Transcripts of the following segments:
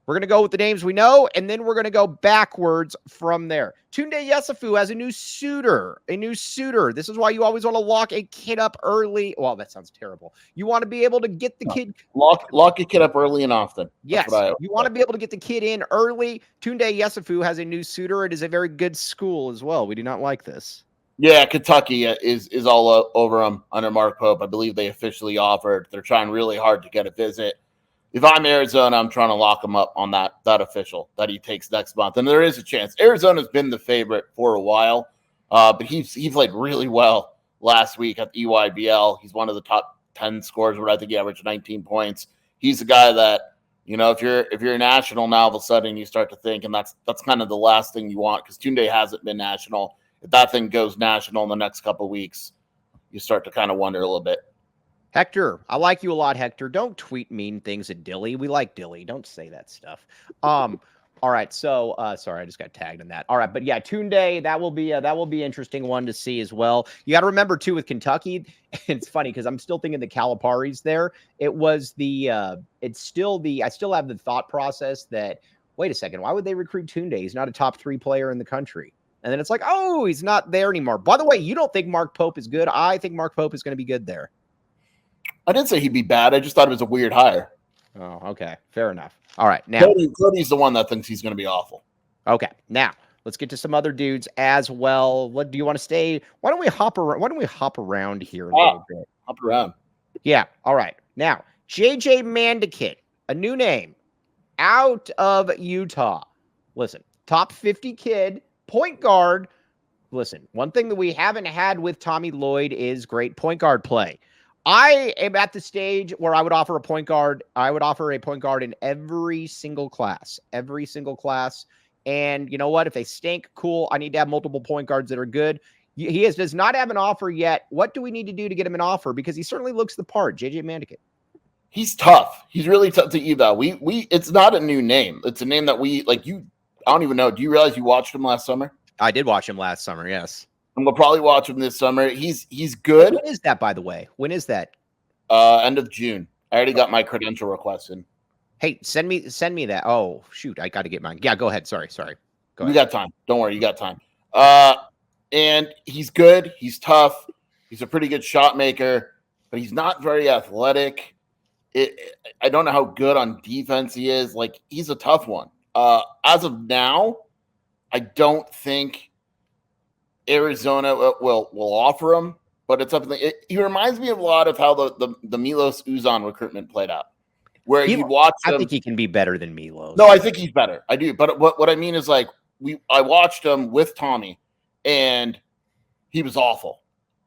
We're going to go with the names we know, and then we're going to go backwards from there. Tunde Yesufu has a new suitor. This is why you always want to lock a kid up early. Well, that sounds terrible. You want to be able to get the kid. Lock your kid up early and often. Yes, you want to be able to get the kid in early. Tunde Yesufu has a new suitor. It is a very good school as well. We do not like this. Yeah, Kentucky is all over them under Mark Pope. I believe they officially offered. They're trying really hard to get a visit. If I'm Arizona, I'm trying to lock him up on that official that he takes next month. And there is a chance. Arizona's been the favorite for a while, but he played really well last week at the EYBL. He's one of the top 10 scorers, where I think he averaged 19 points. He's a guy that, if you're a national now, all of a sudden you start to think, and that's kind of the last thing you want, because Tunde hasn't been national. If that thing goes national in the next couple of weeks, you start to kind of wonder a little bit. Hector, I like you a lot, Hector. Don't tweet mean things at Dilly. We like Dilly. Don't say that stuff. All right. So, sorry, I just got tagged in that. All right. But yeah, Tunde, that will be an interesting one to see as well. You got to remember too, with Kentucky, it's funny because I'm still thinking the Calipari's there. I still have the thought process that, wait a second, why would they recruit Tunde? He's not a top 3 player in the country. And then it's like, oh, he's not there anymore. By the way, you don't think Mark Pope is good. I think Mark Pope is going to be good there. I didn't say he'd be bad. I just thought it was a weird hire. Oh, okay. Fair enough. All right. Now, Cody's the one that thinks he's going to be awful. Okay. Now, let's get to some other dudes as well. What do you want to stay? Why don't we hop around here a little bit? Hop around. Yeah. All right. Now, JJ Mandikit, a new name out of Utah. Listen, top 50 kid, point guard. Listen, one thing that we haven't had with Tommy Lloyd is great point guard play. I am at the stage where I would offer a point guard. I would offer a point guard in every single class. And you know what? If they stink, cool. I need to have multiple point guards that are good. He does not have an offer yet. What do we need to do to get him an offer? Because he certainly looks the part. JJ Mandikit. He's tough. He's really tough to eval. It's not a new name. It's a name that I don't even know. Do you realize you watched him last summer? I did watch him last summer. Yes. And we'll probably watch him this summer. He's good. When is that, by the way? When is that? End of June. I already got my credential request in. Hey, send me that. Oh, shoot. I got to get mine. Yeah, go ahead. Sorry. Go ahead. You got time. Don't worry. You got time. And he's good. He's tough. He's a pretty good shot maker, but he's not very athletic. I don't know how good on defense he is. Like, he's a tough one. As of now, I don't think Arizona will offer him, but it's something. He reminds me a lot of how the Milos Uzan recruitment played out, where you watch him. I think he can be better than Milos. No, I think he's better. I do, but what I mean is, like, I watched him with Tommy, and he was awful,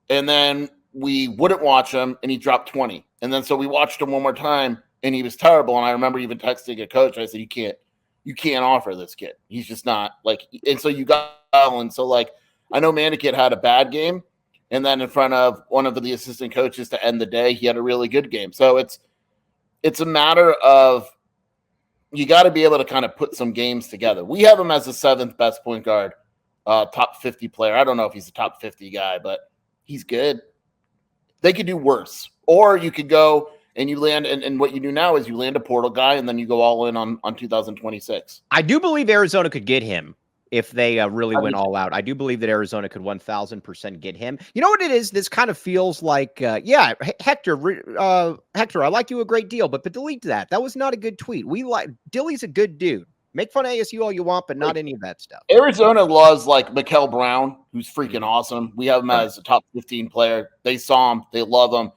and then we wouldn't watch him, and he dropped 20, and then so we watched him one more time, and he was terrible. And I remember even texting a coach. I said, you can't offer this kid. He's just not like. And so you got, and so like. I know Mandikit had a bad game, and then in front of one of the assistant coaches to end the day, he had a really good game. So it's a matter of you got to be able to kind of put some games together. We have him as the 7th best point guard, top 50 player. I don't know if he's a top 50 guy, but he's good. They could do worse. Or you could go and you land, and what you do now is you land a portal guy, and then you go all in on 2026. I do believe Arizona could get him. If they really went all out, I do believe that Arizona could 1,000% get him. You know what it is? This kind of feels like, Hector, I like you a great deal, but delete that. That was not a good tweet. Dilly's a good dude. Make fun of ASU all you want, but not any of that stuff. Arizona loves like Mikael Brown, who's freaking awesome. We have him as a top 15 player. They saw him, they love him.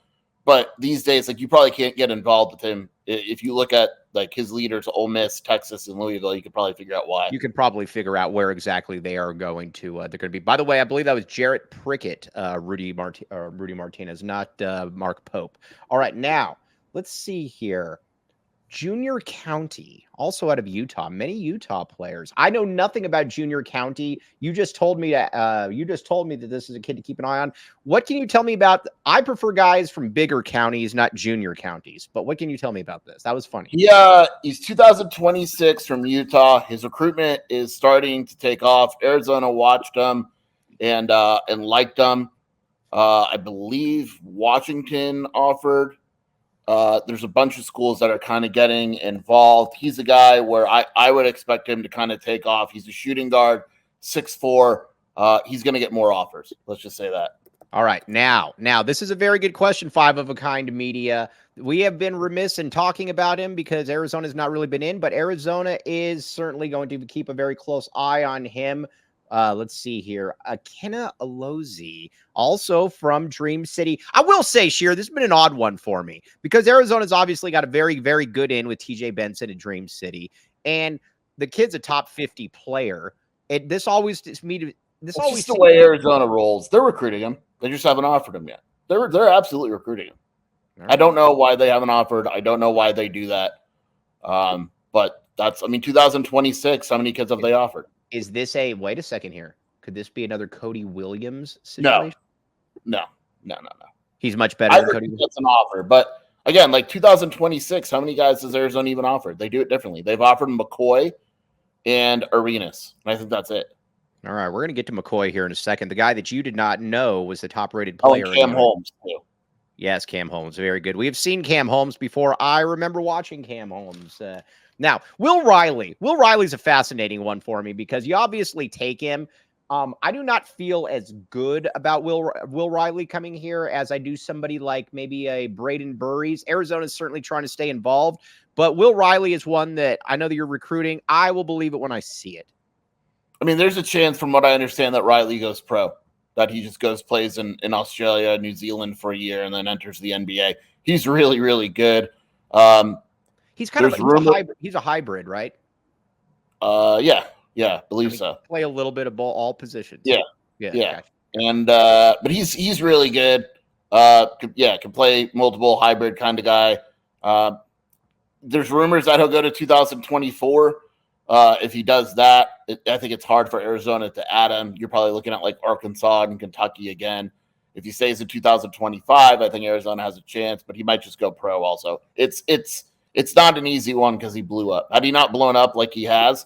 But these days, like, you probably can't get involved with him. If you look at like his leaders, Ole Miss, Texas, and Louisville, you could probably figure out why. You can probably figure out where exactly they are going to. They're going to be. By the way, I believe that was Jarrett Prickett, Rudy Martinez, not Mark Pope. All right, now let's see here. Junior County, also out of Utah. Many Utah players. I know nothing about Junior County. You just told me that this is a kid to keep an eye on. What can you tell me about? I prefer guys from bigger counties, not junior counties. But what can you tell me about this? That was funny. Yeah, he's 2026 from Utah. His recruitment is starting to take off. Arizona watched him and liked him. I believe Washington offered. There's a bunch of schools that are kind of getting involved. He's a guy where I would expect him to kind of take off. He's a shooting guard, 6'4". He's going to get more offers. Let's just say that. All right. Now, this is a very good question, 5 of a kind media. We have been remiss in talking about him because Arizona's not really been in, but Arizona is certainly going to keep a very close eye on him. Let's see here. Kenna Alozi, also from Dream City. I will say, Sheer, this has been an odd one for me because Arizona's obviously got a very, very good in with TJ Benson at Dream City. And the kid's a top 50 player. This always just the way Arizona rolls. They're recruiting him. They just haven't offered him yet. They're absolutely recruiting him. Right. I don't know why they haven't offered. I don't know why they do that. But 2026, how many kids have they offered? Is this wait a second here. Could this be another Cody Williams situation? No. He's much better than Cody Williams. That's an offer. But again, 2026, how many guys does Arizona even offer? They do it differently. They've offered McCoy and Arenas. And I think that's it. All right, we're going to get to McCoy here in a second. The guy that you did not know was the top-rated player. Oh, Cam Holmes, too. Yes, Cam Holmes. Very good. We have seen Cam Holmes before. I remember watching Cam Holmes. Now, Will Riley. Will Riley's a fascinating one for me because you obviously take him. I do not feel as good about Will Riley coming here as I do somebody like maybe a Brayden Burries. Arizona's certainly trying to stay involved, but Will Riley is one that I know that you're recruiting. I will believe it when I see it. I mean, there's a chance, from what I understand, that Riley goes pro, that he just plays in Australia, New Zealand for a year, and then enters the NBA. He's really, really good. He's kind of a hybrid. He's a hybrid, right? Yeah, believe so. Play a little bit of all positions. Yeah. Gotcha. And but he's really good. Can play multiple hybrid kind of guy. There's rumors that he'll go to 2024. If he does that, I think it's hard for Arizona to add him. You're probably looking at Arkansas and Kentucky again. If he stays in 2025, I think Arizona has a chance, but he might just go pro also. It's not an easy one because he blew up. Had he not blown up like he has,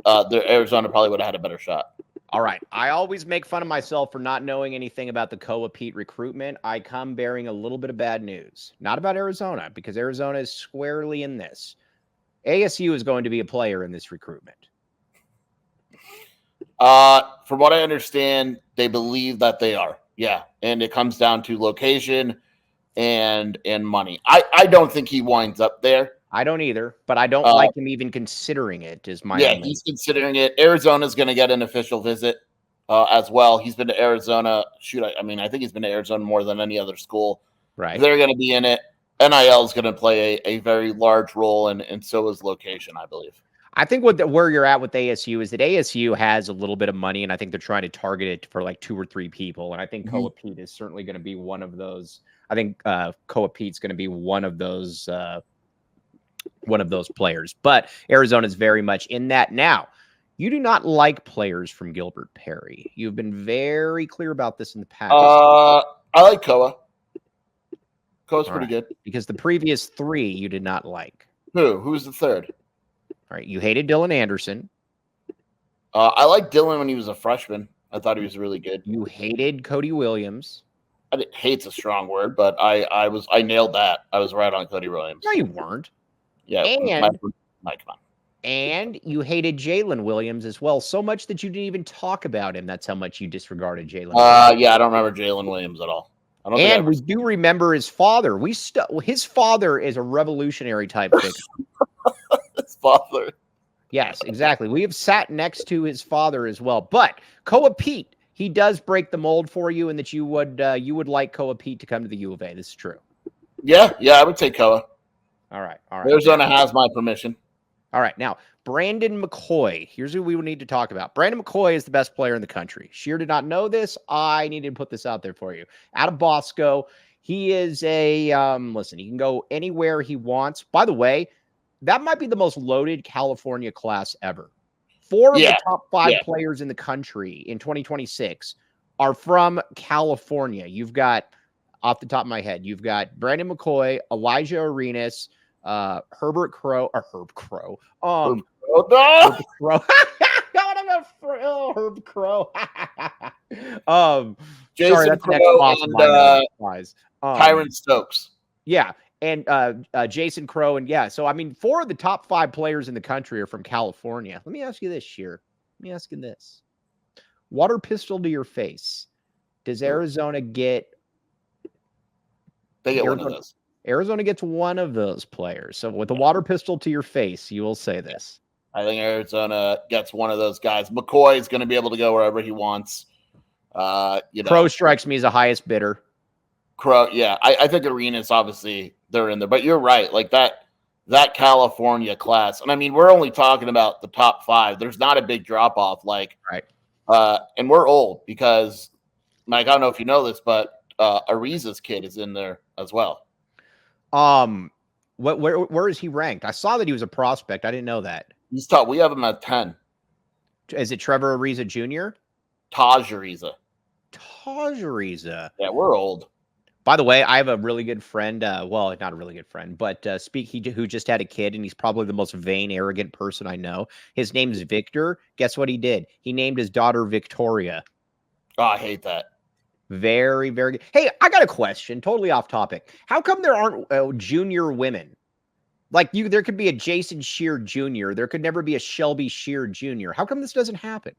Arizona probably would have had a better shot. All right. I always make fun of myself for not knowing anything about the Koa Pete recruitment. I come bearing a little bit of bad news. Not about Arizona, because Arizona is squarely in this. ASU is going to be a player in this recruitment. From what I understand, they believe that they are. Yeah. And it comes down to location and money. I don't think he winds up there. I don't either, but I don't like him even considering it is my only. He's considering it. Arizona's going to get an official visit as well. He's been to Arizona. I think he's been to Arizona more than any other school. Right. They're going to be in it. NIL is going to play a very large role, and so is location, I believe. I think where you're at with ASU is that ASU has a little bit of money, and I think they're trying to target it for 2 or 3 people. And I think Koa Pete is certainly going to be one of those. I think Koa Pete's going to be one of those players. But Arizona is very much in that. Now, you do not like players from Gilbert Perry. You've been very clear about this in the past. I like Koa. Koa's pretty good. Because the previous 3 you did not like. Who's the third? All right. You hated Dylan Anderson. I liked Dylan when he was a freshman. I thought he was really good. You hated Cody Williams. Hate's a strong word, but I nailed that. I was right on Cody Williams. No, you weren't. Yeah. And, Mike, come on. And you hated Jalen Williams as well, so much that you didn't even talk about him. That's how much you disregarded Jalen. Yeah, I don't remember Jalen Williams at all. And we do remember his father. His father is a revolutionary type figure. His father. Yes, exactly. We have sat next to his father as well. But Koa Pete, he does break the mold for you, and that you would like Koa Pete to come to the U of A. This is true. Yeah, I would take Koa. All right. Arizona has my permission. All right. Now, Brandon McCoy. Here's who we would need to talk about. Brandon McCoy is the best player in the country. Sheer did not know this. I needed to put this out there for you. Out of Bosco, he is listen, he can go anywhere he wants. By the way, that might be the most loaded California class ever. 4 of the top 5 players in the country in 2026 are from California. You've got, off the top of my head, you've got Brandon McCoy, Elijah Arenas, Herb Crow. Herb Crow. Herb Crow. Jason sorry, that's Crow next and Tyron Stokes. Yeah. and Jason Crow. And yeah, so I mean, 4 of the top 5 players in the country are from California. Let me ask you this, Sheer. Let me ask you this. Water pistol to your face. Does Arizona get? They get one of those. Arizona gets one of those players. So with the water pistol to your face, you will say this. I think Arizona gets one of those guys. McCoy is going to be able to go wherever he wants. Crow strikes me as the highest bidder. Crow, yeah. I think Arenas, obviously, they're in there. But you're right. Like that California class. And I mean, we're only talking about the top 5. There's not a big drop-off. Like, right. And we're old because, Mike, I don't know if you know this, but Ariza's kid is in there as well. Where is he ranked? I saw that he was a prospect. I didn't know that. He's top. We have him at 10. Is it Trevor Ariza Jr.? Taj Ariza. Taj Ariza. Yeah, we're old. By the way, I have a really good friend. Well, not a really good friend, but who just had a kid, and he's probably the most vain, arrogant person I know. His name's Victor. Guess what he did? He named his daughter Victoria. Oh, I hate that. Very, very good. Hey, I got a question. Totally off topic. How come there aren't junior women? Like there could be a Jason Shear Jr. There could never be a Shelby Shear Jr. How come this doesn't happen?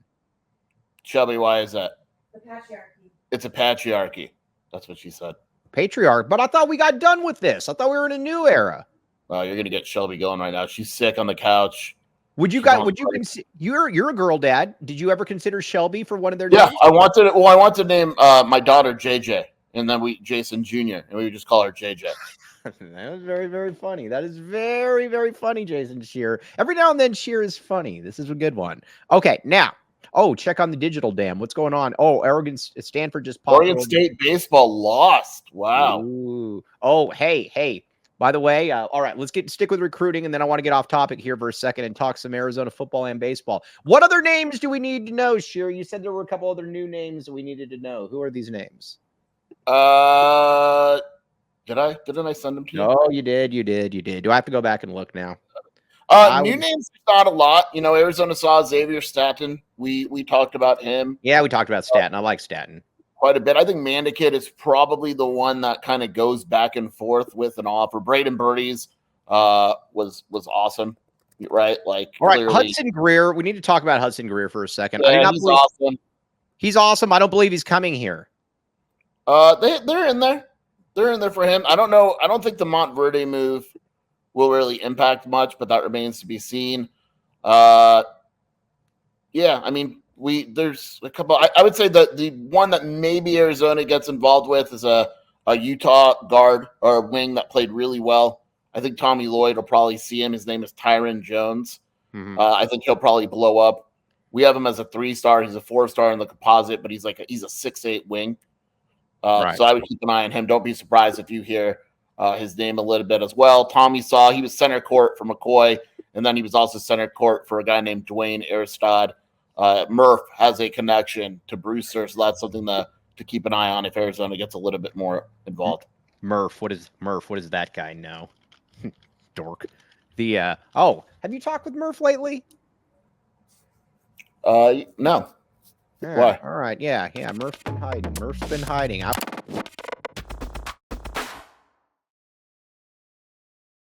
Shelby, why is that? The patriarchy. It's a patriarchy. That's what she said. Patriarch. But I thought we got done with this. I thought we were in a new era. Oh, you're gonna get Shelby going right now. She's sick on the couch. You're a girl dad. Did you ever consider Shelby for one of their names? Yeah, I wanted to name my daughter JJ, and then Jason Jr., and we would just call her JJ. That was very, very funny. That is very, very funny, Jason Shear. Every now and then, Shear is funny. This is a good one. Okay, now, check on the digital dam. What's going on? Stanford just popped. Oregon State baseball lost. Wow. Ooh. Oh, hey. By the way, all right, let's stick with recruiting, and then I want to get off topic here for a second and talk some Arizona football and baseball. What other names do we need to know, Shear? You said there were a couple other new names that we needed to know. Who are these names? Didn't I send them to you? Oh, you did. Do I have to go back and look now? New names, not a lot. You know, Arizona saw Xavier Staten. We talked about him. Yeah, we talked about Staten. I like Staten quite a bit. I think Mandikit is probably the one that kind of goes back and forth with an offer. Brayden Burries was awesome, right? Like, all right, Hudson Greer. We need to talk about Hudson Greer for a second. Yeah, he's awesome. He's awesome. I don't believe he's coming here. They're in there. They're in there for him. I don't know. I don't think the Montverde move will really impact much, but that remains to be seen. Yeah, I mean, there's a couple. I would say that the one that maybe Arizona gets involved with is a Utah guard or wing that played really well. I think Tommy Lloyd will probably see him. His name is Tyron Jones. Mm-hmm. I think he'll probably blow up. We have him as a 3-star. He's a 4-star in the composite, but he's a 6'8" wing. Right. So I would keep an eye on him. Don't be surprised if you hear his name a little bit as well. Tommy saw he was center court for McCoy, and then he was also center court for a guy named Dwayne Aristad. Murph has a connection to Brewster, so that's something to keep an eye on if Arizona gets a little bit more involved. Murph, what does that guy know? Dork. Have you talked with Murph lately? No. Why? All right. Yeah. Murph's been hiding.